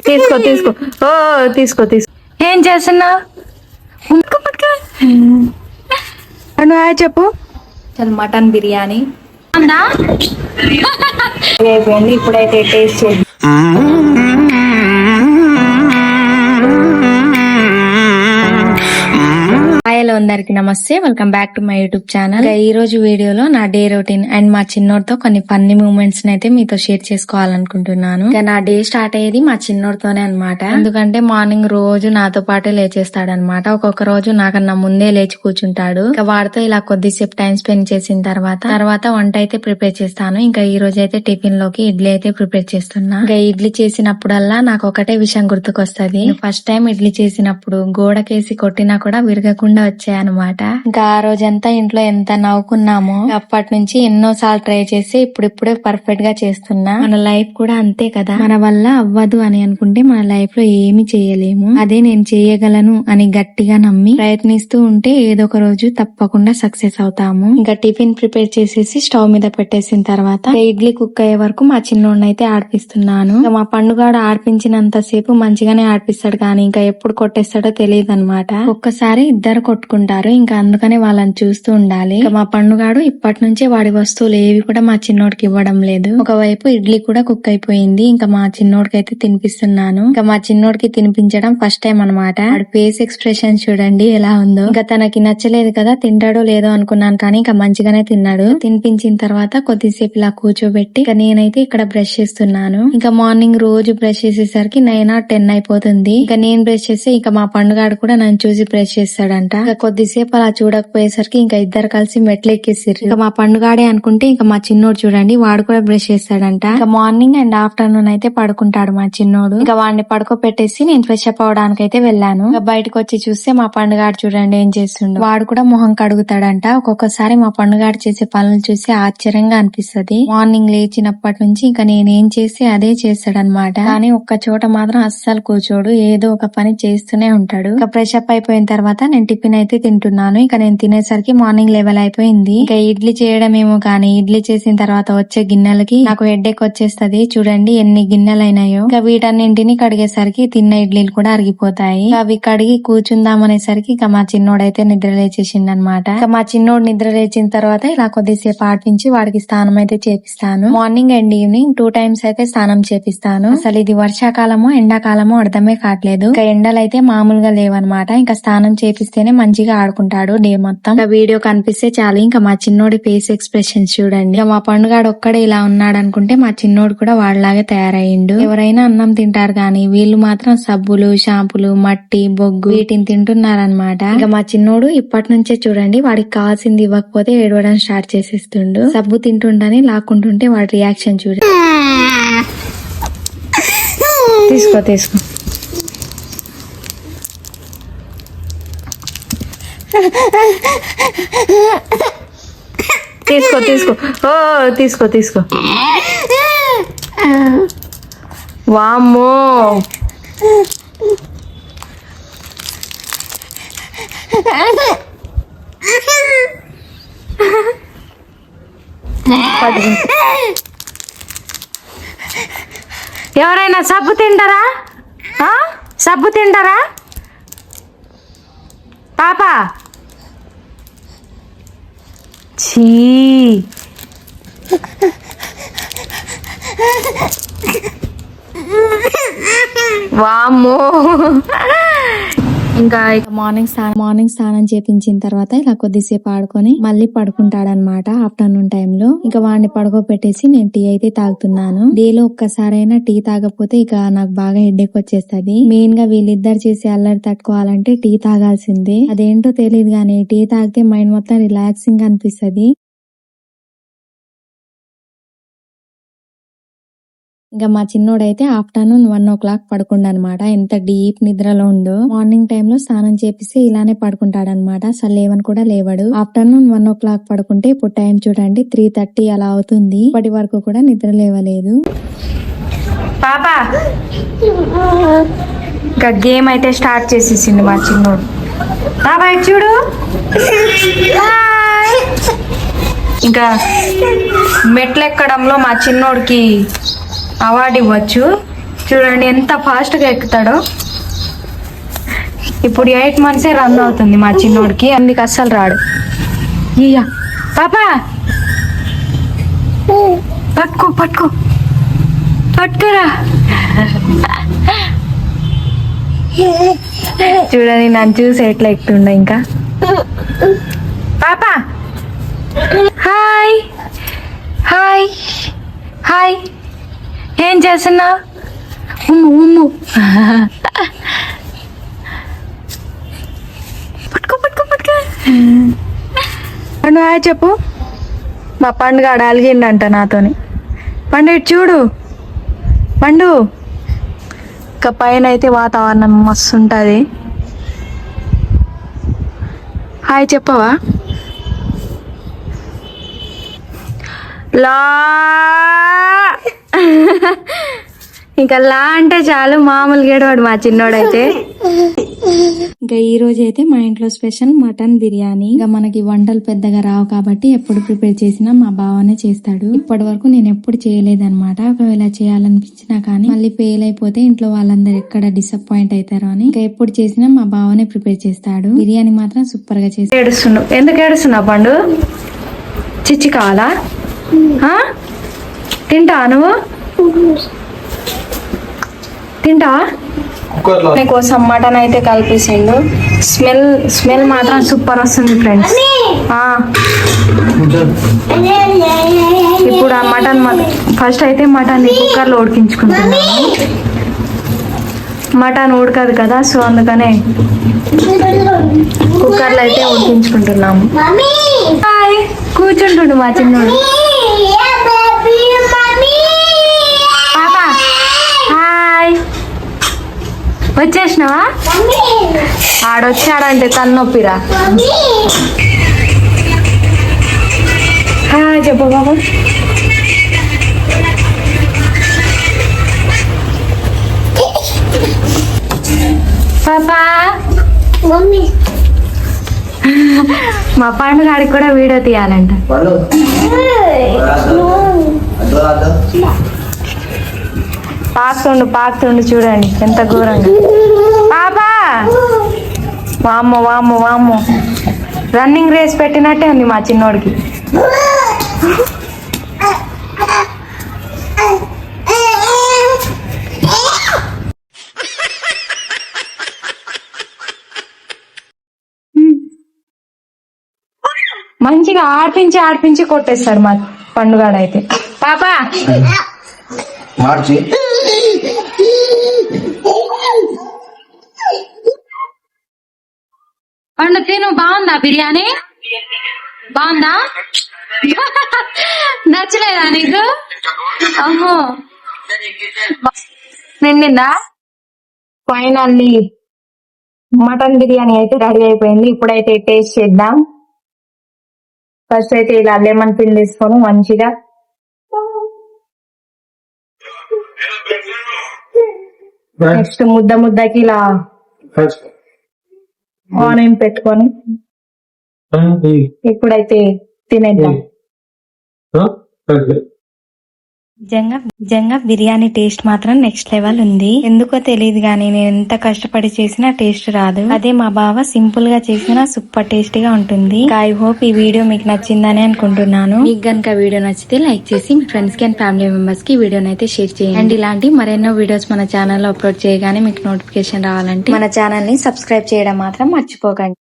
తీసుకో తీసుకో. ఓ తీసుకో తీసుకో. ఏం చేస్తున్నావు? నువ్వు చెప్పు. చల్ మటన్ బిర్యానీ అయిపోయింది. ఇప్పుడైతే టేస్ట్ చేద్దాం. హలో అందరికి నమస్తే, welcome back to my YouTube channel. ఈ రోజు వీడియోలో నా డే రొటీన్ అండ్ మా చిన్నోడితో కొన్ని ఫన్నీ మూమెంట్స్ అయితే మీతో షేర్ చేసుకోవాలనుకుంటున్నాను. నా డే స్టార్ట్ అయ్యేది మా చిన్నోడితోనే అనమాట. ఎందుకంటే మార్నింగ్ రోజు నాతో పాటే లేచేస్తాడనమాట. ఒక్కొక్క రోజు నాకన్నా ముందే లేచి కూర్చుంటాడు. ఇంకా వాడితో ఇలా కొద్దిసేపు టైం స్పెండ్ చేసిన తర్వాత వంట అయితే ప్రిపేర్ చేస్తాను. ఇంకా ఈ రోజు అయితే టిఫిన్ లోకి ఇడ్లీ అయితే ప్రిపేర్ చేస్తున్నా. ఇంకా ఇడ్లీ చేసినప్పుడల్లా నాకు ఒకటే విషయం గుర్తుకొస్తది. ఫస్ట్ టైం ఇడ్లీ చేసినప్పుడు గోడకేసి కొట్టినా కూడా విరగకుండా వచ్చాయనమాట. ఇంకా ఆ రోజంతా ఇంట్లో ఎంత నవ్వుకున్నామో. అప్పటి నుంచి ఎన్నో సార్లు ట్రై చేసి ఇప్పుడిప్పుడే పర్ఫెక్ట్ గా చేస్తున్నా. మన లైఫ్ కూడా అంతే కదా, మన వల్ల అవ్వదు అని అనుకుంటే మన లైఫ్ లో ఏమి చేయలేము. అదే నేను చేయగలను అని గట్టిగా నమ్మి ప్రయత్నిస్తూ ఉంటే ఏదో ఒక రోజు తప్పకుండా సక్సెస్ అవుతాము. ఇంకా టిఫిన్ ప్రిపేర్ చేసేసి స్టవ్ మీద పెట్టేసిన తర్వాత ఇడ్లీ కుక్ అయ్యే వరకు మా చిన్నోడిని అయితే ఆడిపిస్తున్నాను. మా పండుగాడు ఆడిపించినంత సేపు మంచిగానే ఆడిపిస్తాడు, కానీ ఇంకా ఎప్పుడు కొట్టేస్తాడో తెలియదు అనమాట. ఒక్కసారి ఇద్దరు కొట్టుకుంటారు. ఇంకా అందుకనే వాళ్ళని చూస్తూ ఉండాలి. ఇంకా మా పండుగాడు ఇప్పటి నుంచే వాడి వస్తువులు ఏవి కూడా మా చిన్నోడికి ఇవ్వడం లేదు. ఒకవైపు ఇడ్లీ కూడా కుక్ అయిపోయింది. ఇంకా మా చిన్నోడికి అయితే తినిపిస్తున్నాను. ఇంకా మా చిన్నోడికి తినిపించడం ఫస్ట్ టైం అనమాట. వాడి ఫేస్ ఎక్స్ప్రెషన్ చూడండి ఎలా ఉందో. ఇంకా తనకి నచ్చలేదు కదా, తింటాడో లేదో అనుకున్నాను, కానీ ఇంకా మంచిగానే తిన్నాడు. తినిపించిన తర్వాత కొద్దిసేపు ఇలా కూర్చోబెట్టి ఇంకా నేనైతే ఇక్కడ బ్రష్ చేస్తున్నాను. ఇంకా మార్నింగ్ రోజు బ్రష్ చేసేసరికి 9 or 10 అయిపోతుంది. ఇంకా నేను బ్రష్ చేస్తే ఇంకా మా పండుగాడు కూడా నన్ను చూసి బ్రష్ చేస్తాడంట. ఇంకా కొద్దిసేపు అలా చూడకపోయేసరికి ఇంకా ఇద్దరు కలిసి మెట్లు ఎక్కేసారు. ఇంకా మా పండుగాడే అనుకుంటే ఇంకా మా చిన్నోడు చూడండి, వాడు కూడా బ్రష్ చేస్తాడంట. ఇంకా మార్నింగ్ అండ్ ఆఫ్టర్నూన్ అయితే పడుకుంటాడు మా చిన్నోడు. ఇంకా వాడిని పడుకోబెట్టేసి నేను ఫ్రెష్ అప్ అవడానికి అయితే వెళ్ళాను. ఇంకా బయటకు వచ్చి చూస్తే మా పండుగాడు చూడండి ఏం చేస్తుండో. వాడు కూడా మొహం కడుగుతాడంట. ఒక్కొక్కసారి మా పండుగాడు చేసే పనులు చూసి ఆశ్చర్యంగా అనిపిస్తది. మార్నింగ్ లేచినప్పటి నుంచి ఇంకా నేనేం చేసి అదే చేస్తాడనమాట. కానీ ఒక్క చోట మాత్రం అస్సలు కూర్చోడు, ఏదో ఒక పని చేస్తూనే ఉంటాడు. ఇంకా ఫ్రెష్ అప్ అయిపోయిన తర్వాత నేను టిఫిన్ అయితే తింటున్నాను. ఇక నేను తినేసరికి మార్నింగ్ 11 అయిపోయింది. ఇంకా ఇడ్లీ చేయడమేమో కానీ ఇడ్లీ చేసిన తర్వాత వచ్చే గిన్నెలకి నాకు హెడ్ఏక్ వచ్చేస్తది. చూడండి ఎన్ని గిన్నెలు అయినాయో. ఇంకా వీటన్నింటిని కడిగేసరికి తిన్న ఇడ్లీలు కూడా అరిగిపోతాయి. అవి కడిగి కూర్చుందామనేసరికి ఇక మా చిన్నోడైతే నిద్ర లేచేసింది అనమాట. ఇక మా చిన్నోడు నిద్ర లేచిన తర్వాత ఇలా కొద్దిసేపు ఆడిపించి వాడికి స్నానం అయితే చేపిస్తాను. మార్నింగ్ అండ్ ఈవినింగ్ 2 times అయితే స్నానం చేపిస్తాను. అసలు ఇది వర్షాకాలమో ఎండాకాలమో అర్థమే కావట్లేదు. ఇంకా ఎండలు అయితే మామూలుగా లేవన్నమాట. ఇంకా స్నానం చేపిస్తేనే మంచిగా ఆడుకుంటాడు డే మొత్తం. ఇంకా వీడియో కనిపిస్తే చాలు ఇంకా మా చిన్నోడి ఫేస్ ఎక్స్ప్రెషన్ చూడండి. ఇక మా పండుగాడు ఒక్కడే ఇలా ఉన్నాడు అనుకుంటే మా చిన్నోడు కూడా వాడిలాగే తయారయ్యిండు. ఎవరైనా అన్నం తింటారు కానీ వీళ్ళు మాత్రం సబ్బులు, షాంపులు, మట్టి, బొగ్గు వీటిని తింటున్నారనమాట. ఇక మా చిన్నోడు ఇప్పటి నుంచే చూడండి వాడికి కావాల్సింది ఇవ్వకపోతే ఏడవడం స్టార్ట్ చేసేస్తుండు. సబ్బు తింటుండని లాక్కుంటుంటే వాడి రియాక్షన్ చూడండి. తీసుకో తీసుకో. తీసుకో తీసుకో. ఓ తీసుకో తీసుకో. వామ్మో ఎవరైనా సబ్బు తింటారా? సబ్బు తింటారా పాపా? ఛీ వామ్మో. ఇంకా మార్నింగ్ స్నానం చేపించిన తర్వాత ఇలా కొద్దిసేపు ఆడుకొని మళ్ళీ పడుకుంటాడనమాట ఆఫ్టర్నూన్ టైంలో. ఇంకా వాడిని పడుకోబెట్టేసి నేను టీ అయితే తాగుతున్నాను. డేలో ఒక్కసారైనా టీ తాగకపోతే ఇక నాకు బాగా హెడ్ఏక్ వచ్చేస్తది. మెయిన్ గా వీళ్ళిద్దరు చేసి అల్లరి తట్టుకోవాలంటే టీ తాగాల్సిందే. అదేంటో తెలియదు గానీ టీ తాగితే మైండ్ మొత్తం రిలాక్సింగ్ అనిపిస్తది. ఇంకా మా చిన్నోడైతే ఆఫ్టర్నూన్ 1 o'clock పడుకుండనమాట. ఎంత డీప్ నిద్రలో ఉండో. మార్నింగ్ టైంలో స్నానం చేపిస్తే ఇలానే పడుకుంటాడనమాట. అసలు లేవని కూడా లేవడు. ఆఫ్టర్నూన్ 1 o'clock పడుకుంటే ఇప్పుడు టైం చూడండి 3:30 అలా అవుతుంది. ఇప్పటి వరకు కూడా నిద్ర లేవలేదు. పాపా ఇంకా గేమ్ అయితే స్టార్ట్ చేసేసింది మా చిన్నోడు. బాబా చూడు ఇంకా మెట్లు ఎక్కడంలో మా చిన్నోడికి అవార్డు ఇవ్వచ్చు. చూడండి ఎంత ఫాస్ట్ గా ఎక్కుతాడో. ఇప్పుడు 8 months రన్ అవుతుంది మా చిన్నోడికి, అందుకు అస్సలు రాడు. ఇయ్యా పాపా పట్టుకో పట్టుకో పట్టుకురా. చూడండి నన్ను చూసి ఎట్లా ఎక్కుతుండ. ఇంకా పాపా హాయ్ హాయ్ హాయ్, ఏం చేస్తున్నావు? ఉమ్ము ఉమ్ము పట్టుకో పట్టుకో పట్టుకో. పండు హాయ్ చెప్పు. మా పండుగ అలిగిండంట నాతోని. పండు ఇటు చూడు పండు. ఇక పైన అయితే వాతావరణం మస్తు ఉంటుంది. హాయ్ చెప్పవా? లా ఇంకా లా అంటే చాలు, మామూలు గేడవాడు మా చిన్నోడైతే. ఇంకా ఈ రోజు అయితే మా ఇంట్లో స్పెషల్ మటన్ బిర్యానీ. ఇంకా మనకి వంటలు పెద్దగా రావు కాబట్టి ఎప్పుడు ప్రిపేర్ చేసినా మా బావనే చేస్తాడు. ఇప్పటి వరకు నేను ఎప్పుడు చేయలేదన్నమాట. ఒకవేళ చేయాలనిపించినా కానీ మళ్ళీ ఫెయిల్ అయిపోతే ఇంట్లో వాళ్ళందరూ ఎక్కడ డిసప్పాయింట్ అవుతారో అని ఇంకా ఎప్పుడు చేసినా మా బావనే ప్రిపేర్ చేస్తాడు. బిర్యానీ మాత్రం సూపర్ గా చేస్తాడు. ఏడుస్తున్నావు ఎందుకు? ఏడుస్తున్నావు పండు? చిచ్చి కావాలా? తింటా నువ్వు? తింటావా? కోసం మటన్ అయితే కలిపేసిండు. స్మెల్ మాత్రం సూపర్ వస్తుంది ఫ్రెండ్స్. ఇప్పుడు ఆ మటన్ ఫస్ట్ అయితే మటన్ కుక్కర్లో ఉడికించుకుంటున్నాను. మటన్ ఉడకదు కదా, సో అందుకనే కుక్కర్లో అయితే ఉడికించుకుంటున్నాము. హాయ్ కూర్చుంటుండు మా చిన్నోడు. పాపా హాయ్, వచ్చేసినావా? ఆడొచ్చాడంటే తన్నొప్పిరా. చెప్పు బాబు. పాపా మా పండుగాడికి కూడా వీడియో తీయాలంట. పాకుతుండు చూడండి ఎంత ఘోరంగా. పాపా వామ్మో వామ్మో వామ్మో, రన్నింగ్ రేస్ పెట్టినట్టే ఉంది మా చిన్నోడికి. మంచిగా ఆడిపించి కొట్టేస్తాడు మా పండుగాడైతే. పాపా మార్చి పండు తిను. బాగుందా బిర్యానీ? బాగుందా? నచ్చలేదా నీకు? అమ్మో నిండిందా? ఫైనల్లీ మటన్ బిర్యానీ అయితే రెడీ అయిపోయింది. ఇప్పుడైతే టేస్ట్ చేద్దాం. ఫస్ట్ అయితే ఇలా లెమన్ పిండి వేసుకొని మంచిగా నెక్స్ట్ ముద్దకి ఇలా ఆనియన్ పెట్టుకొని ఇప్పుడైతే తినేద్దాం. నిజంగా బిర్యానీ టేస్ట్ మాత్రం నెక్స్ట్ లెవెల్ ఉంది. ఎందుకో తెలియదు గానీ నేను ఎంత కష్టపడి చేసినా టేస్ట్ రాదు. అదే మా బావ సింపుల్ గా చేసినా సూపర్ టేస్ట్ గా ఉంటుంది. ఐ హోప్ ఈ వీడియో మీకు నచ్చిందని అనుకుంటున్నాను. మీకు గనుక వీడియో నచ్చితే లైక్ చేసి మీ ఫ్రెండ్స్ కి అండ్ ఫ్యామిలీ మెంబర్స్ కి వీడియోని అయితే షేర్ చేయండి. అండ్ ఇలాంటి మరెన్నో వీడియోస్ మన ఛానల్ లో అప్లోడ్ చేయగానే మీకు నోటిఫికేషన్ రావాలంటే మన ఛానల్ ని సబ్స్క్రైబ్ చేయడం మాత్రం మర్చిపోకండి.